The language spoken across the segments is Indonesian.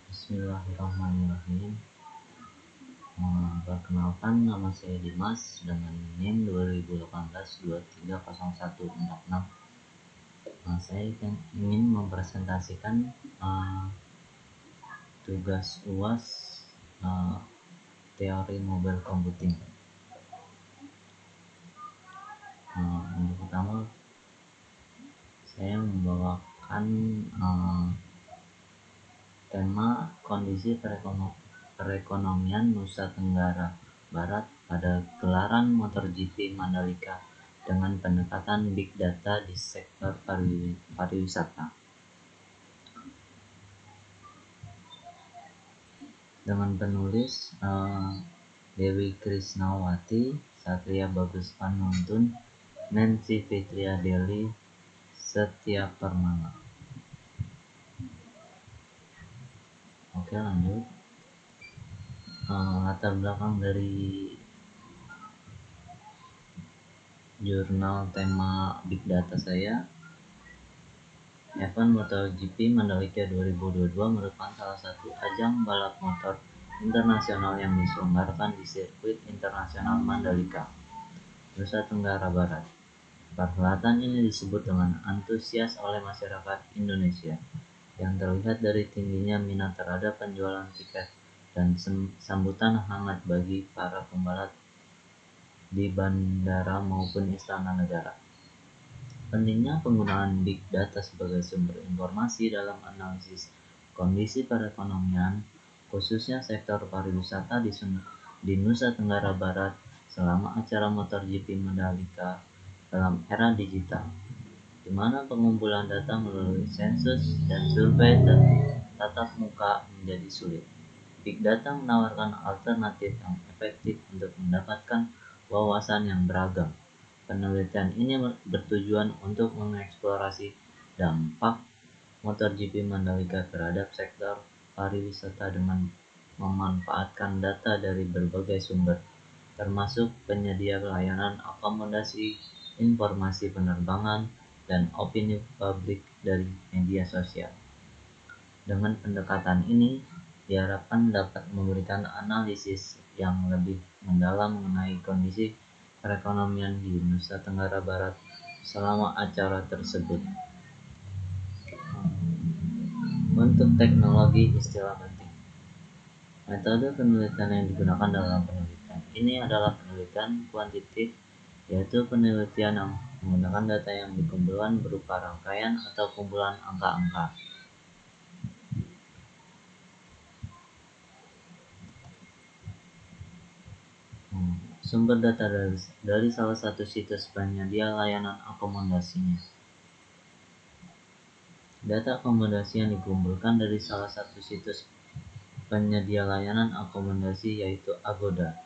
Bismillahirrahmanirrahim. Perkenalkan, nama saya Dimas dengan NIM 2018-230146. Saya ingin mempresentasikan tugas UAS teori mobile computing. Untuk pertama, saya membawakan tema kondisi perekonomian Nusa Tenggara Barat pada gelaran MotoGP Mandalika dengan pendekatan Big Data di sektor pariwisata. Dengan penulis Dewi Krisnawati, Satria Bagus Panuntun, Nancy Fitria Deli, Setia Permana. Oke, lanjut. Latar belakang dari jurnal tema Big Data saya, F1 MotoGP Mandalika 2022 merupakan salah satu ajang balap motor internasional yang diselenggarakan di sirkuit internasional Mandalika, Nusa Tenggara Barat. Perhelatan ini disebut dengan antusias oleh masyarakat Indonesia, yang terlihat dari tingginya minat terhadap penjualan tiket dan sambutan hangat bagi para pembalap di bandara maupun istana negara. Pentingnya penggunaan Big Data sebagai sumber informasi dalam analisis kondisi perekonomian, khususnya sektor pariwisata di Nusa Tenggara Barat selama acara MotoGP Mandalika dalam era digital, di mana pengumpulan data melalui sensus dan survei tatap muka menjadi sulit. Big Data menawarkan alternatif yang efektif untuk mendapatkan wawasan yang beragam. Penelitian ini bertujuan untuk mengeksplorasi dampak MotoGP Mandalika terhadap sektor pariwisata dengan memanfaatkan data dari berbagai sumber, termasuk penyedia layanan akomodasi, informasi penerbangan, dan opini publik dari media sosial. Dengan pendekatan ini, diharapkan dapat memberikan analisis yang lebih mendalam mengenai kondisi perekonomian di Nusa Tenggara Barat selama acara tersebut. Untuk teknologi istilah penting. Metode penelitian yang digunakan dalam penelitian ini adalah penelitian kuantitatif, yaitu penelitian yang menggunakan data yang dikumpulkan berupa rangkaian atau kumpulan angka-angka. Sumber data dari salah satu situs penyedia layanan akomodasinya. Data akomodasi yang dikumpulkan dari salah satu situs penyedia layanan akomodasi yaitu Agoda.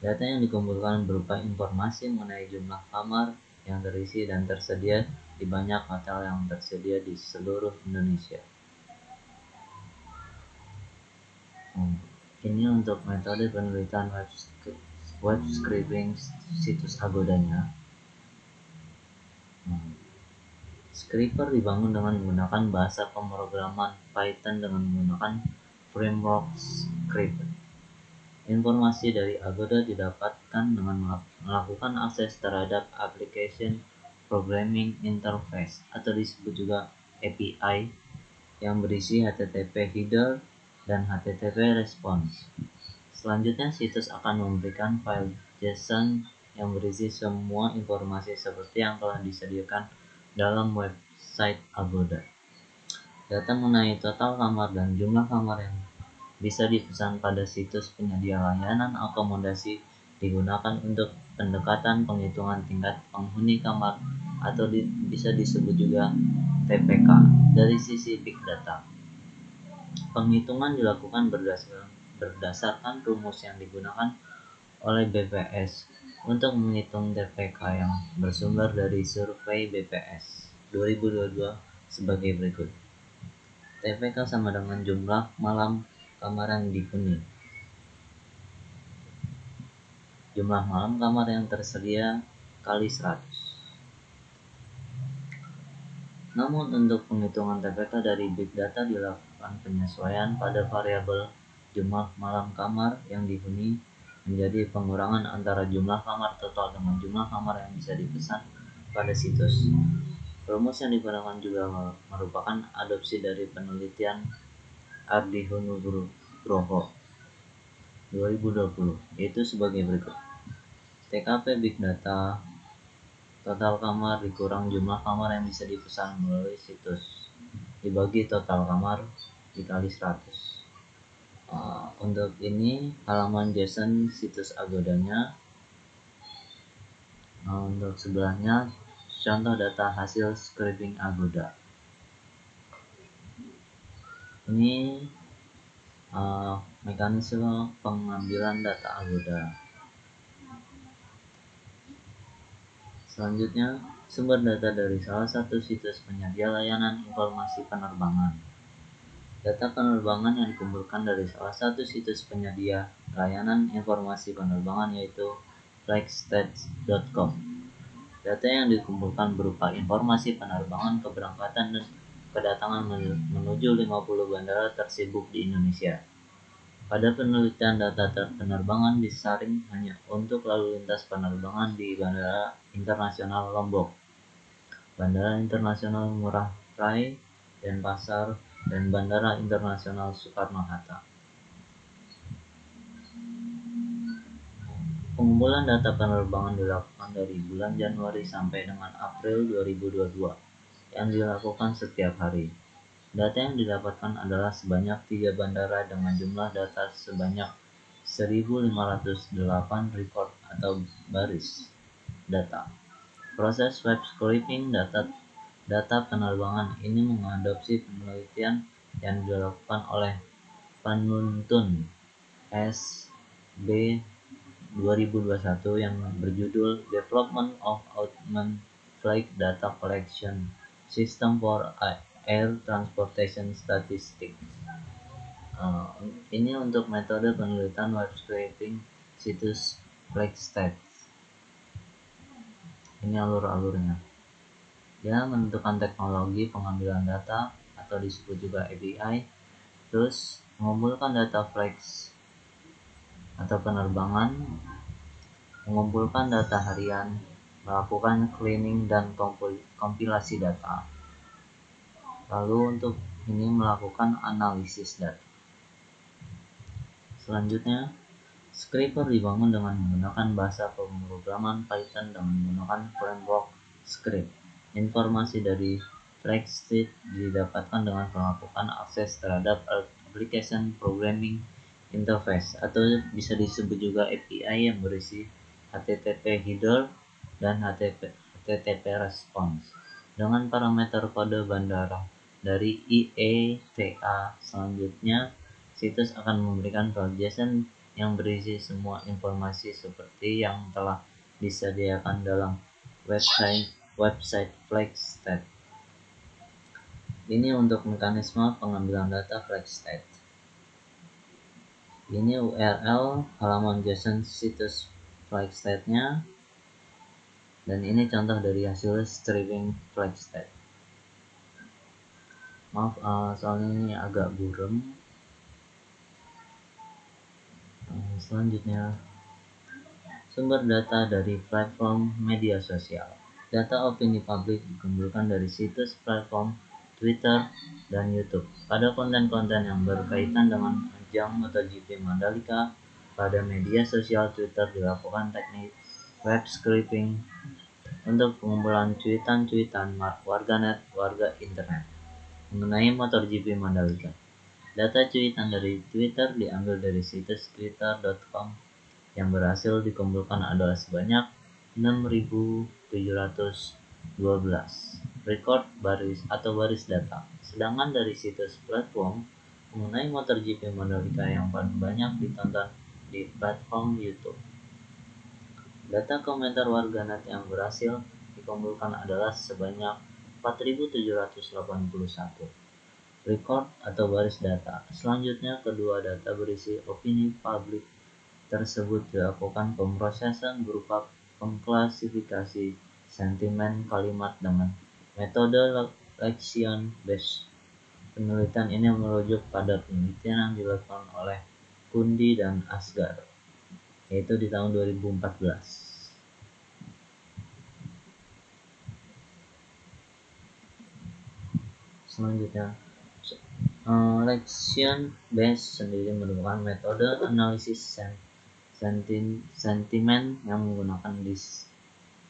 Data yang dikumpulkan berupa informasi mengenai jumlah kamar yang terisi dan tersedia di banyak hotel yang tersedia di seluruh Indonesia. Ini untuk metode penelitian web scraping situs Agodanya. Scraper dibangun dengan menggunakan bahasa pemrograman Python dengan menggunakan framework Scraper. Informasi dari Agoda didapatkan dengan melakukan akses terhadap Application Programming Interface atau disebut juga API yang berisi HTTP header dan HTTP response. Selanjutnya, situs akan memberikan file JSON yang berisi semua informasi seperti yang telah disediakan dalam website Agoda. Data mengenai total kamar dan jumlah kamar yang bisa dipesan pada situs penyedia layanan akomodasi digunakan untuk pendekatan penghitungan tingkat penghuni kamar atau bisa disebut juga TPK. Dari sisi Big Data, penghitungan dilakukan berdasarkan rumus yang digunakan oleh BPS untuk menghitung TPK yang bersumber dari survei BPS 2022 sebagai berikut. TPK sama dengan jumlah malam kamar yang dihuni, jumlah malam kamar yang tersedia kali 100. Namun untuk penghitungan TPK dari big data dilakukan penyesuaian pada variabel jumlah malam kamar yang dihuni menjadi pengurangan antara jumlah kamar total dengan jumlah kamar yang bisa dipesan pada situs. Rumus yang digunakan juga merupakan adopsi dari penelitian Ardi Nugroho 2020, yaitu sebagai berikut. TKP Big Data, total kamar dikurang jumlah kamar yang bisa dipesan melalui situs dibagi total kamar dikali 100. Untuk ini halaman JSON situs Agoda-nya. Untuk sebelahnya contoh data hasil scraping Agoda. Ini mekanisme pengambilan data Agoda. Selanjutnya, sumber data dari salah satu situs penyedia layanan informasi penerbangan. Data penerbangan yang dikumpulkan dari salah satu situs penyedia layanan informasi penerbangan yaitu flightstats.com. Data yang dikumpulkan berupa informasi penerbangan keberangkatan dan kedatangan menuju 50 bandara tersibuk di Indonesia. Pada penelitian data penerbangan disaring hanya untuk lalu lintas penerbangan di Bandara Internasional Lombok, Bandara Internasional Ngurah Rai Denpasar, dan Bandara Internasional Soekarno-Hatta. Pengumpulan data penerbangan dilakukan dari bulan Januari sampai dengan April 2022 yang dilakukan setiap hari. Data yang didapatkan adalah sebanyak 3 bandara dengan jumlah data sebanyak 1.508 record atau baris data. Proses web scraping data penerbangan ini mengadopsi penelitian yang dilakukan oleh penuntun SB 2021 yang berjudul Development of Augmented Flight Data Collection System for Air Transportation Statistics. Ini untuk metode penelitian web scraping situs FlightStats. Ini alur-alurnya. Dia menentukan teknologi pengambilan data atau disebut juga API, terus mengumpulkan data flights atau penerbangan, mengumpulkan data harian, melakukan cleaning dan kompilasi data. Lalu untuk ini melakukan analisis data. Selanjutnya, scraper dibangun dengan menggunakan bahasa pemrograman Python dan menggunakan framework script. Informasi dari FlightStats didapatkan dengan melakukan akses terhadap application programming interface atau bisa disebut juga API yang berisi HTTP header dan HTTP response dengan parameter kode bandara dari IETA. Selanjutnya, situs akan memberikan file JSON yang berisi semua informasi seperti yang telah disediakan dalam website FlightStats. Ini untuk mekanisme pengambilan data FlightStats. Ini URL halaman JSON situs FlightStats-nya, dan ini contoh dari hasil scraping FlightStats. Maaf, soalnya ini agak buram. Selanjutnya, sumber data dari platform media sosial. Data opini publik dikumpulkan dari situs platform Twitter dan YouTube. Pada konten-konten yang berkaitan dengan ajang MotoGP Mandalika, pada media sosial Twitter dilakukan teknik web scraping untuk pengumpulan cuitan-cuitan warganet internet mengenai MotoGP Mandalika. Data cuitan dari Twitter diambil dari situs twitter.com yang berhasil dikumpulkan adalah sebanyak 6.712 record baris data. Sedangkan dari situs platform mengenai MotoGP Mandalika yang paling banyak ditonton di platform YouTube. Data komentar warganet yang berhasil dikumpulkan adalah sebanyak 4.781 record atau baris data. Selanjutnya, kedua data berisi opini publik tersebut dilakukan pemrosesan berupa pengklasifikasi sentimen kalimat dengan metode selection based. Penelitian ini merujuk pada penelitian yang dilakukan oleh Kundi dan Asgar, yaitu di tahun 2014. Selanjutnya, selection based sendiri merupakan metode analisis sentimen yang menggunakan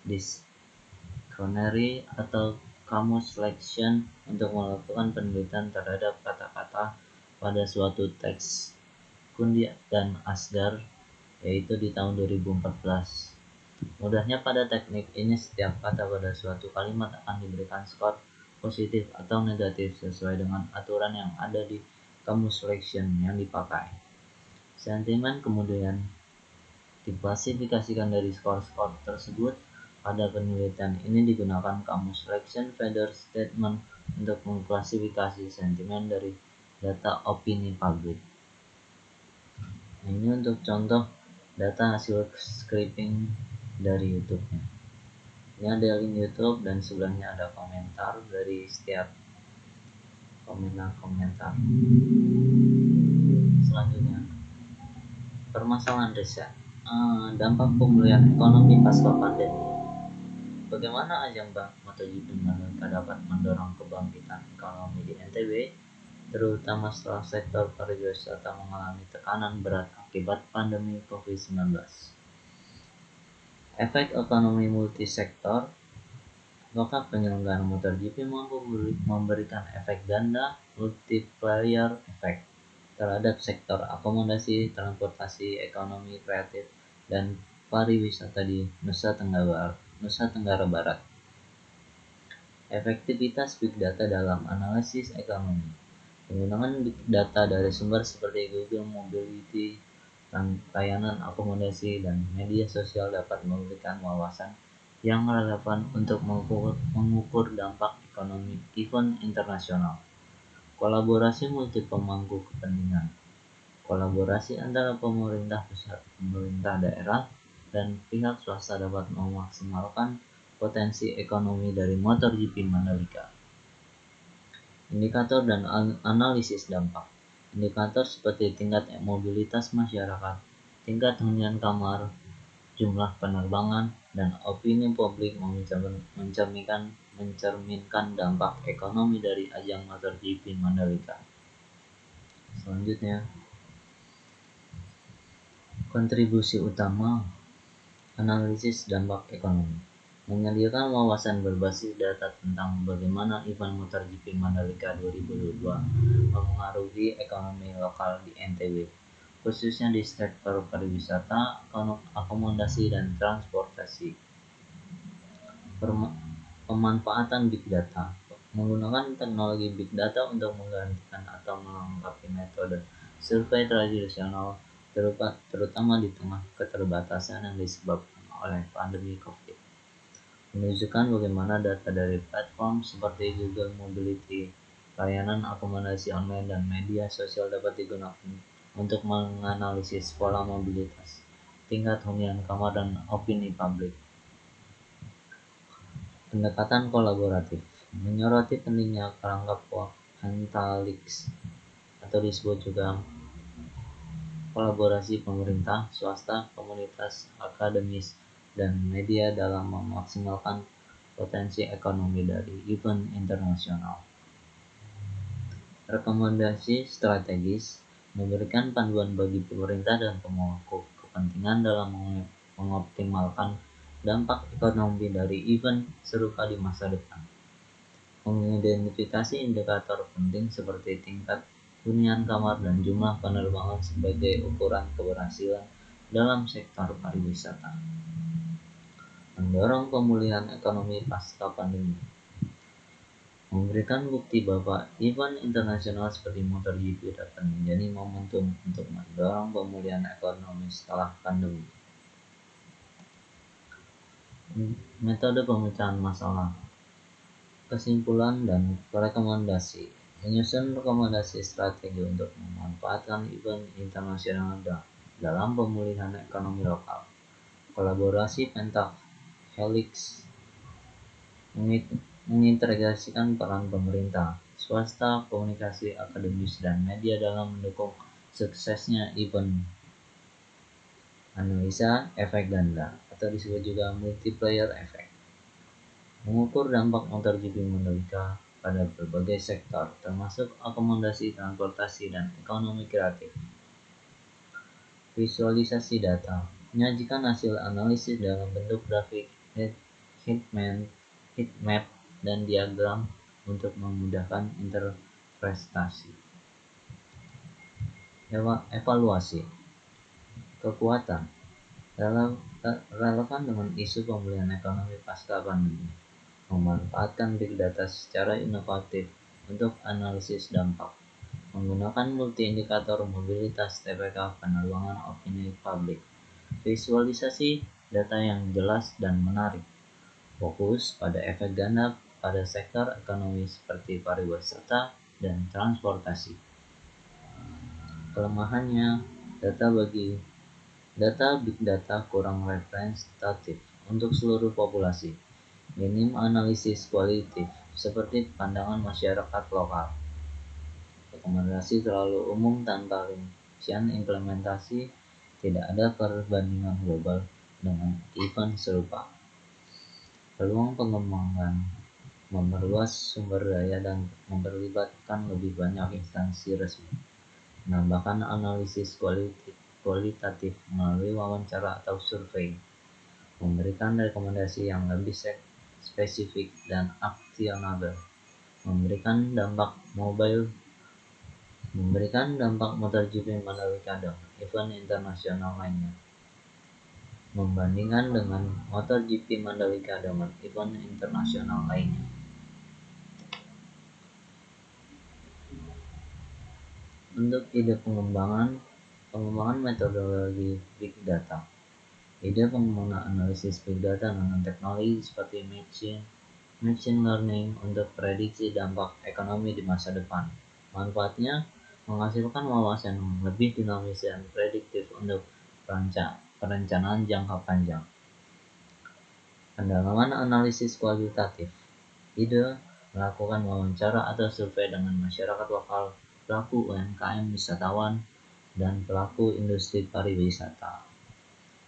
dictionary atau kamus selection untuk melakukan penelitian terhadap kata-kata pada suatu teks. Kundi dan Asgar, yaitu di tahun 2014. Mudahnya pada teknik ini setiap kata pada suatu kalimat akan diberikan skor positif atau negatif sesuai dengan aturan yang ada di kamus selection yang dipakai. Sentimen kemudian diklasifikasikan dari skor-skor tersebut. Pada penelitian ini digunakan kamus selection feeder statement untuk mengklasifikasi sentimen dari data opini publik. Nah, ini untuk contoh data hasil scraping dari YouTube-nya. Ini ada link YouTube dan sebelahnya ada komentar dari setiap komentar. Selanjutnya, permasalahan riset. Dampak pemulihan ekonomi pasca pandemi. Bagaimana ajang MotoGP Mandalika dapat mendorong kebangkitan ekonomi di NTB, terutama setelah sektor pariwisata mengalami tekanan berat akibat pandemi COVID-19. Efek ekonomi multisektor. Apakah penyelenggara MotoGP mampu memberikan efek ganda multiplier effect terhadap sektor akomodasi, transportasi, ekonomi kreatif, dan pariwisata di Nusa Tenggara Barat? Efektivitas Big Data dalam analisis ekonomi. Penggunaan Big Data dari sumber seperti Google Mobility, layanan akomodasi, dan media sosial dapat memberikan wawasan yang relevan untuk mengukur dampak ekonomi event internasional. Kolaborasi multi pemangku kepentingan. Kolaborasi antara pemerintah pusat, pemerintah daerah, dan pihak swasta dapat memaksimalkan potensi ekonomi dari MotoGP Mandalika. Indikator dan analisis dampak. Indikator seperti tingkat mobilitas masyarakat, tingkat hunian kamar, jumlah penerbangan, dan opini publik mencerminkan dampak ekonomi dari ajang MotoGP Mandalika. Selanjutnya, kontribusi utama analisis dampak ekonomi. Menyediakan wawasan berbasis data tentang bagaimana event MotoGP Mandalika 2022 mempengaruhi ekonomi lokal di NTB, khususnya di sektor pariwisata, akomodasi, dan transportasi. Pemanfaatan Big Data. Menggunakan teknologi Big Data untuk menggantikan atau melengkapi metode survei tradisional, terutama di tengah keterbatasan yang disebabkan oleh pandemi COVID. Menunjukkan bagaimana data dari platform seperti Google Mobility, layanan akomodasi online, dan media sosial dapat digunakan untuk menganalisis pola mobilitas, tingkat hunian kamar, dan opini publik. Pendekatan kolaboratif. Menyoroti pentingnya kerangka Pentahelix atau disebut juga kolaborasi pemerintah, swasta, komunitas, akademis, dan media dalam memaksimalkan potensi ekonomi dari event internasional. Rekomendasi strategis. Memberikan panduan bagi pemerintah dan pemangku kepentingan dalam mengoptimalkan dampak ekonomi dari event serupa di masa depan. Mengidentifikasi indikator penting seperti tingkat hunian kamar dan jumlah penerbangan sebagai ukuran keberhasilan dalam sektor pariwisata. Mendorong pemulihan ekonomi pasca pandemi. Memberikan bukti bahwa event internasional seperti MotoGP dapat menjadi momentum untuk mendorong pemulihan ekonomi setelah pandemi. Metode pemecahan masalah. Kesimpulan dan rekomendasi. Menyusun rekomendasi strategi untuk memanfaatkan event internasional dalam pemulihan ekonomi lokal. Kolaborasi Pentahelix. mengintegrasikan peran pemerintah, swasta, komunikasi akademis, dan media dalam mendukung suksesnya event. Analisa efek ganda atau disebut juga multiplier effect, mengukur dampak MotoGP Mandalika pada berbagai sektor termasuk akomodasi, transportasi, dan ekonomi kreatif. Visualisasi data menyajikan hasil analisis dalam bentuk grafik, heat map, dan diagram untuk memudahkan interpretasi. Evaluasi kekuatan relevan dengan isu pemulihan ekonomi pasca pandemi, memanfaatkan big data secara inovatif untuk analisis dampak, menggunakan multi indikator mobilitas TPK peneluangan opini publik, visualisasi data yang jelas dan menarik, fokus pada efek ganda pada sektor ekonomi seperti pariwisata dan transportasi. Kelemahannya, data big data kurang representatif untuk seluruh populasi, minim analisis kualitatif seperti pandangan masyarakat lokal, rekomendasi terlalu umum tanpa rincian implementasi, tidak ada perbandingan global dengan event serupa. Peluang pengembangan memperluas sumber daya dan memperlibatkan lebih banyak instansi resmi, menambahkan analisis kualitatif melalui wawancara atau survei, memberikan rekomendasi yang lebih spesifik dan aksionabel, memberikan dampak MotoGP Mandalika dan event internasional lainnya, membandingkan dengan MotoGP Mandalika dengan event internasional lainnya. Untuk ide pengembangan metodologi big data. Ide penggunaan analisis big data dengan teknologi seperti machine learning untuk prediksi dampak ekonomi di masa depan. Manfaatnya menghasilkan wawasan yang lebih dinamis dan prediktif untuk perencanaan jangka panjang. Pendalaman analisis kualitatif. Ide melakukan wawancara atau survei dengan masyarakat lokal, pelaku UMKM, wisatawan, dan pelaku industri pariwisata.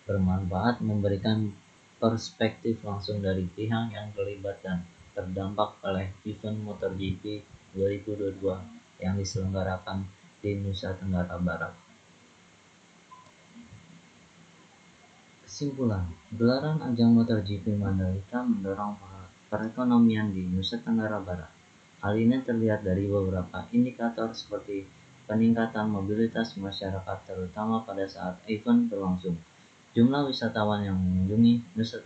Bermanfaat memberikan perspektif langsung dari pihak yang terlibat dan terdampak oleh event MotoGP 2022 yang diselenggarakan di Nusa Tenggara Barat. Kesimpulan, gelaran ajang MotoGP Mandalika mendorong perekonomian di Nusa Tenggara Barat. Hal ini terlihat dari beberapa indikator seperti peningkatan mobilitas masyarakat terutama pada saat event berlangsung. Jumlah wisatawan yang mengunjungi Nusa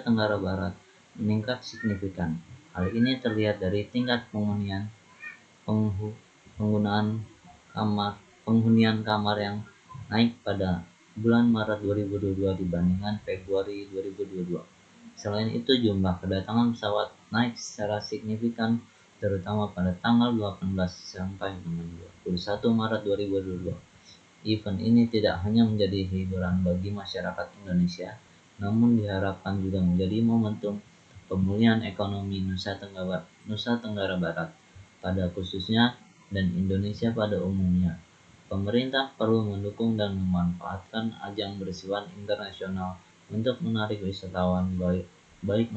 Tenggara Barat meningkat signifikan. Hal ini terlihat dari tingkat penghunian kamar yang naik pada bulan Maret 2022 dibandingkan Februari 2022. Selain itu, jumlah kedatangan pesawat naik secara signifikan terutama pada tanggal 18 sampai dengan 21 Maret 2022. Event ini tidak hanya menjadi hiburan bagi masyarakat Indonesia, namun diharapkan juga menjadi momentum pemulihan ekonomi Nusa Tenggara Barat pada khususnya dan Indonesia pada umumnya. Pemerintah perlu mendukung dan memanfaatkan ajang bersifat internasional untuk menarik wisatawan baik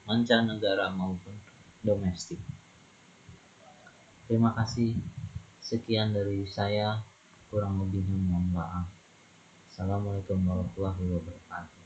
mancanegara maupun domestik. Terima kasih. Sekian dari saya, kurang lebihnya mohon maaf. Assalamualaikum warahmatullahi wabarakatuh.